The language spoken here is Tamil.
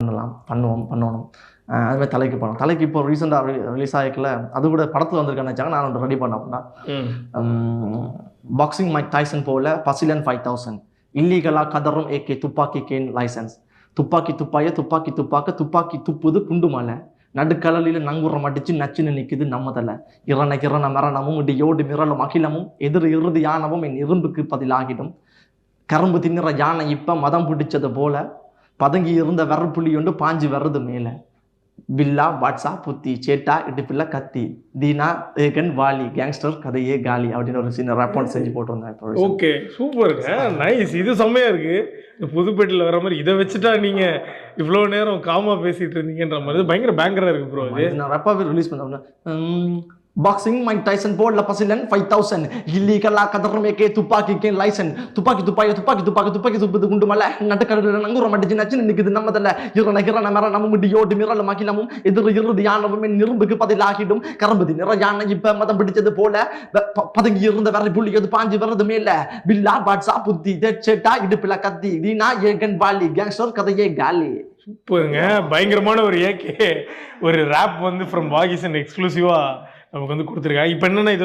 பண்ணணும். அதுமாதிரி தலைக்கு பண்ணணும். தலைக்கு இப்போ ரீசெண்டாக ரிலீஸ் ஆகிக்கல, அது கூட படத்தில் வந்திருக்கேன்னு நினச்சாங்க. நான் ஒன்று ரெடி பண்ணேன் அப்படின்னா, பாக்ஸிங் மைக் டைசன் போல பசிலன் 5000 இல்லீகலாக கதறும் ஏகே துப்பாக்கி கேன் லைசன்ஸ். துப்பாக்கி துப்பாக்கி துப்புது குண்டு மலை. நடுக்கடலில் நங்குறம் அடிச்சு நச்சுன்னு நிற்குது நம்மதல்ல. இரண மரணமும் இடியோடு மிரளும் அகிலமும் இறுதி யானவும் என் இரும்புக்கு பதிலாகிடும். கரும்பு தின்னுற யானை இப்ப மதம் பிடிச்சது போல பதங்கி இருந்த வரப்புள்ளி ஒன்று பாஞ்சு வர்றது மேல. பில்லா பாட்ஸா புத்தி சேட்டா இடுப்பில்ல கத்தி தீனா ஏகன் வாலி கேங்ஸ்டர் கதையே காலி அப்படின்னு ஒரு சின்ன ரேப்பான் செஞ்சு போட்டிருந்தேன். ஓகே, சூப்பருங்க, நைஸ். இது செம்மையா இருக்கு. இந்த புதுப்பேட்டில் வர மாதிரி இதை வச்சுட்டா நீங்க இவ்வளோ நேரம் காமா பேசிட்டு இருந்தீங்கன்ற மாதிரி பயங்கர பேங்கரா இருக்கு ப்ரோ. நான் ரப்பாவே ரிலீஸ் பண்ணேன். பாக்ஸிங் மைக் டைசன் போர்டில் பசிலன் 5000 இல்லீகலா கதறும் ஏகே துப்பாக்கி கேன் லைசன். துப்பாக்கி துப்புது குண்டு மலை. நடுக்கடலில் நங்குறம் அடிச்சு நச்சுன்னு நிற்குது நம்மதல்ல. இரண மரணமும் இடியோடு மிரளும் அகிலமும் இறுதி யானவும் என் இரும்புக்கு பதிலாகிடும். கரும்பு தின்னுற யானை இப்ப மதம் பிடிச்சது போல பதங்கி இருந்த வரை புள்ளியது பாஞ்சு வர்றது மேல. பில்லா பாட்ஸா புத்தி சேட்டா இடுப்பில கத்தி தீனா ஏகன் வாலி கேங்ஸ்டர் கதையே காலி. சூப்பருங்க, பயங்கரமான ஒரு ஏகே ஒரு ரேப் வந்து ஃப்ரம் வாகிசன் எக்ஸ்க்ளூசிவா நமக்கு வந்து கொடுத்துருக்காங்க. இப்போ என்னன்னா